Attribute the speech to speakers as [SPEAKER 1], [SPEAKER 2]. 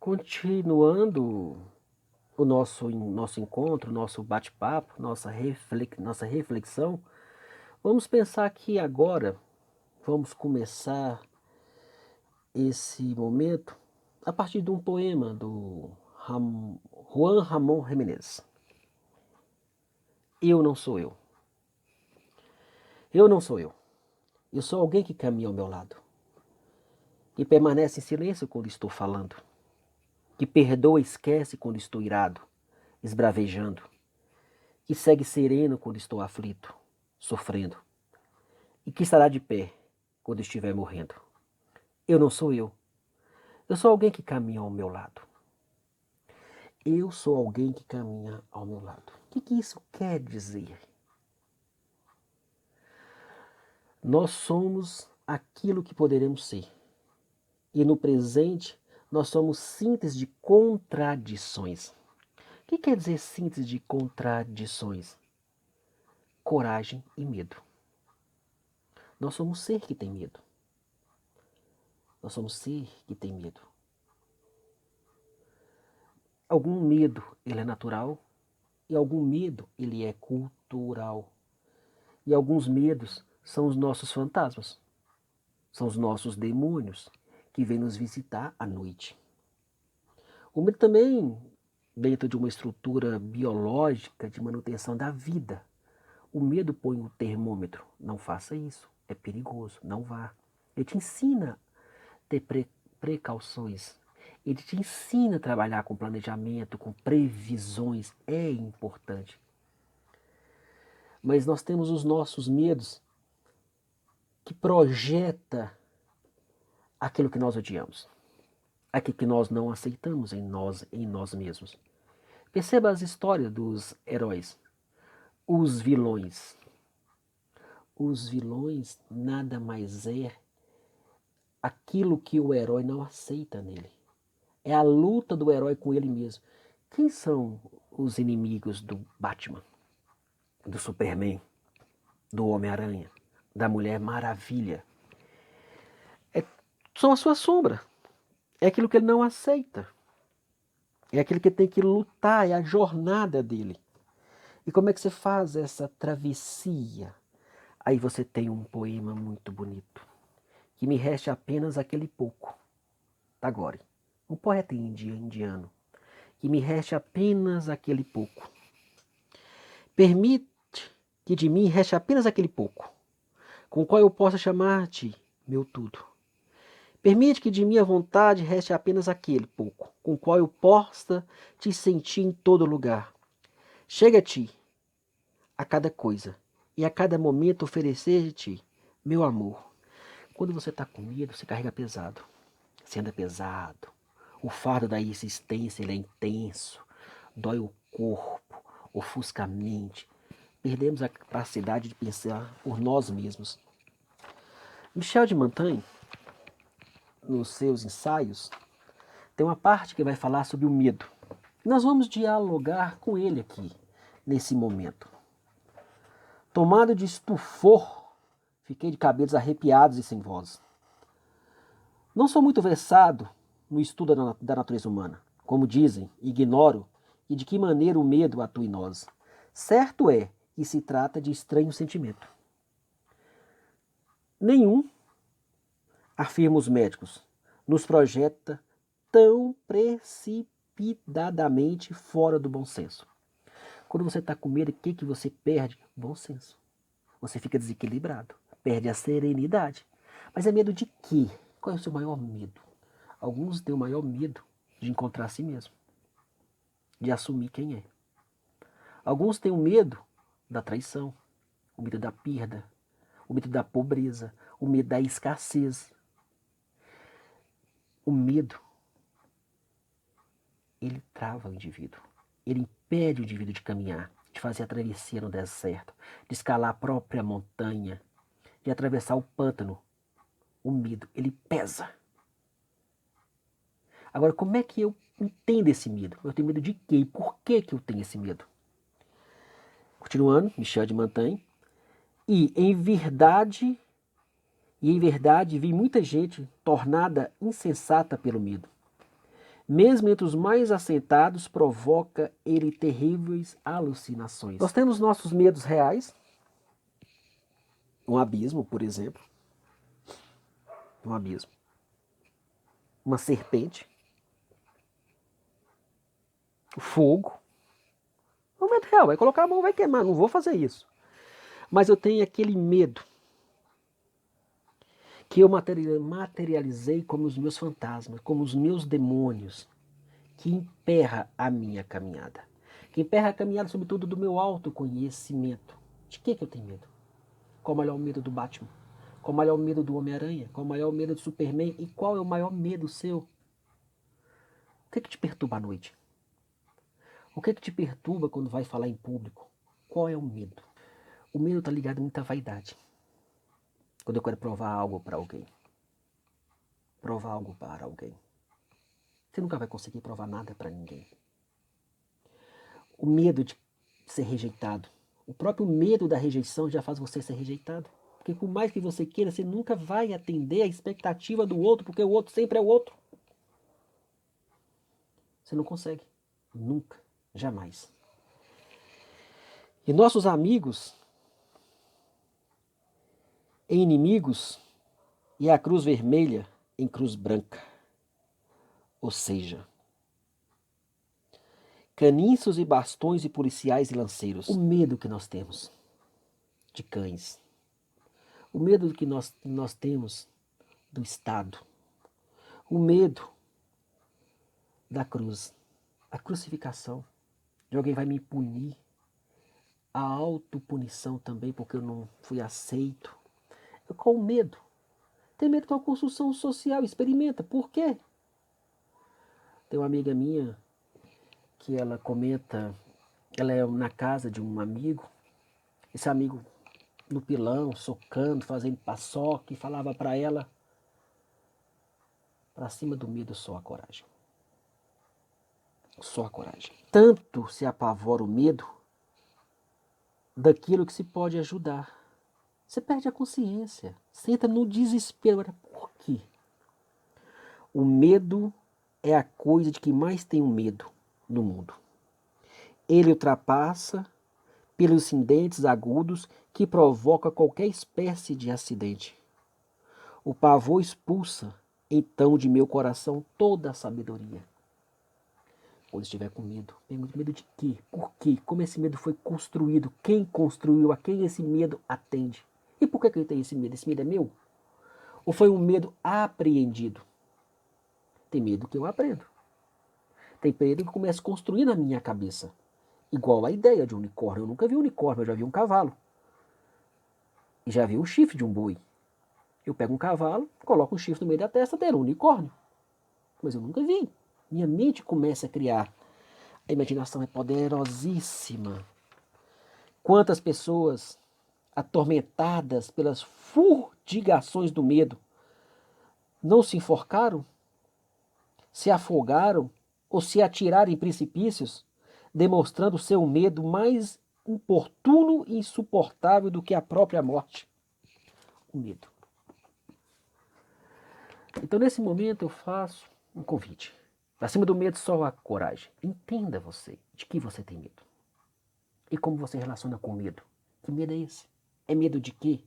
[SPEAKER 1] Continuando o nosso encontro, nosso bate-papo, nossa reflexão, vamos pensar que agora vamos começar esse momento a partir de um poema do Juan Ramón Jiménez. Eu não sou eu. Eu não sou eu. Eu sou alguém que caminha ao meu lado, que permanece em silêncio quando estou falando, que perdoa e esquece quando estou irado, esbravejando, que segue sereno quando estou aflito, sofrendo, e que estará de pé quando estiver morrendo. Eu não sou eu. Eu sou alguém que caminha ao meu lado. Eu sou alguém que caminha ao meu lado. O que isso quer dizer? Nós somos aquilo que poderemos ser. E no presente, nós somos síntese de contradições. O que quer dizer síntese de contradições? Coragem e medo. Nós somos ser que tem medo. Nós somos ser que tem medo. Algum medo ele é natural e algum medo ele é cultural. E alguns medos são os nossos fantasmas, são os nossos demônios que vêm nos visitar à noite. O medo também, dentro de uma estrutura biológica de manutenção da vida, o medo põe o termômetro. Não faça isso, é perigoso, não vá. Ele te ensina a ter precauções. Ele te ensina a trabalhar com planejamento, com previsões. É importante. Mas nós temos os nossos medos que projeta aquilo que nós odiamos, aquilo que nós não aceitamos em nós mesmos. Perceba as histórias dos heróis, os vilões. Os vilões nada mais é aquilo que o herói não aceita nele. É a luta do herói com ele mesmo. Quem são os inimigos do Batman, do Superman, do Homem-Aranha, da Mulher Maravilha? São a sua sombra. É aquilo que ele não aceita. É aquilo que tem que lutar, é a jornada dele. E como é que você faz essa travessia? Aí você tem um poema muito bonito. Que me reste apenas aquele pouco. Tagore, um poeta indiano. Que me reste apenas aquele pouco. Permite que de mim reste apenas aquele pouco, com o qual eu possa chamar-te meu tudo. Permite que de minha vontade reste apenas aquele pouco, com o qual eu possa te sentir em todo lugar. Chega a ti, a cada coisa, e a cada momento oferecer-te meu amor. Quando você está com medo, você carrega pesado. Você anda pesado. O fardo da existência ele é intenso. Dói o corpo, ofusca a mente. Perdemos a capacidade de pensar por nós mesmos. Michel de Montaigne, nos seus ensaios, tem uma parte que vai falar sobre o medo. Nós vamos dialogar com ele aqui, nesse momento. Tomado de estupor, fiquei de cabelos arrepiados e sem voz. Não sou muito versado no estudo da natureza humana. Como dizem, ignoro e de que maneira o medo atua em nós. Certo é que se trata de estranho sentimento. Nenhum, afirmam os médicos, nos projeta tão precipitadamente fora do bom senso. Quando você está com medo, o que você perde? Bom senso. Você fica desequilibrado, perde a serenidade. Mas é medo de quê? Qual é o seu maior medo? Alguns têm o maior medo de encontrar a si mesmo, de assumir quem é. Alguns têm o medo da traição, o medo da perda, o medo da pobreza, o medo da escassez. O medo, ele trava o indivíduo. Ele impede o indivíduo de caminhar, de fazer a travessia no deserto, de escalar a própria montanha, de atravessar o pântano. O medo, ele pesa. Agora, como é que eu entendo esse medo? Eu tenho medo de quê? E por que eu tenho esse medo? Continuando, Michel de Montaigne. Em verdade, vi muita gente tornada insensata pelo medo. Mesmo entre os mais assentados, provoca ele terríveis alucinações. Nós temos nossos medos reais, um abismo, por exemplo, um abismo, uma serpente, o fogo. É um medo real, vai colocar a mão, vai queimar, não vou fazer isso. Mas eu tenho aquele medo que eu materializei como os meus fantasmas, como os meus demônios, que emperra a minha caminhada. Que emperra a caminhada, sobretudo, do meu autoconhecimento. De que eu tenho medo? Qual o maior medo do Batman? Qual o maior medo do Homem-Aranha? Qual o maior medo do Superman? E qual é o maior medo seu? O que te perturba à noite? O que te perturba quando vai falar em público? Qual é o medo? O medo está ligado a muita vaidade. Quando eu quero provar algo para alguém. Provar algo para alguém. Você nunca vai conseguir provar nada para ninguém. O medo de ser rejeitado. O próprio medo da rejeição já faz você ser rejeitado. Porque por mais que você queira, você nunca vai atender a expectativa do outro, porque o outro sempre é o outro. Você não consegue. Nunca. Jamais. E nossos amigos em inimigos e a cruz vermelha em cruz branca. Ou seja, caniços e bastões e policiais e lanceiros. O medo que nós temos de cães. O medo que nós temos do Estado. O medo da cruz. A crucificação. De alguém vai me punir. A autopunição também, porque eu não fui aceito. Qual o medo? Tem medo com a construção social. Experimenta. Por quê? Tem uma amiga minha que ela comenta, ela é na casa de um amigo, esse amigo no pilão, socando, fazendo paçoca, e falava para ela, para cima do medo só a coragem. Só a coragem. Tanto se apavora o medo daquilo que se pode ajudar. Você perde a consciência, você entra no desespero. Por quê? O medo é a coisa de que mais tenho medo no mundo. Ele ultrapassa pelos incidentes agudos que provoca qualquer espécie de acidente. O pavor expulsa, então, de meu coração toda a sabedoria. Quando estiver com medo, pergunte: medo de quê? Por quê? Como esse medo foi construído? Quem construiu? A quem esse medo atende? E por que eu tenho esse medo? Esse medo é meu? Ou foi um medo apreendido? Tem medo que eu aprendo. Tem medo que começa a construir na minha cabeça. Igual a ideia de um unicórnio. Eu nunca vi um unicórnio, eu já vi um cavalo. E já vi o chifre de um boi. Eu pego um cavalo, coloco um chifre no meio da testa dele, um unicórnio. Mas eu nunca vi. Minha mente começa a criar. A imaginação é poderosíssima. Quantas pessoas atormentadas pelas furtigações do medo não se enforcaram, se afogaram ou se atiraram em precipícios, demonstrando seu medo mais importuno e insuportável do que a própria morte. O medo. Então, nesse momento, eu faço um convite. Acima do medo, só a coragem. Entenda você de que você tem medo. E como você relaciona com o medo. Que medo é esse? É medo de quê?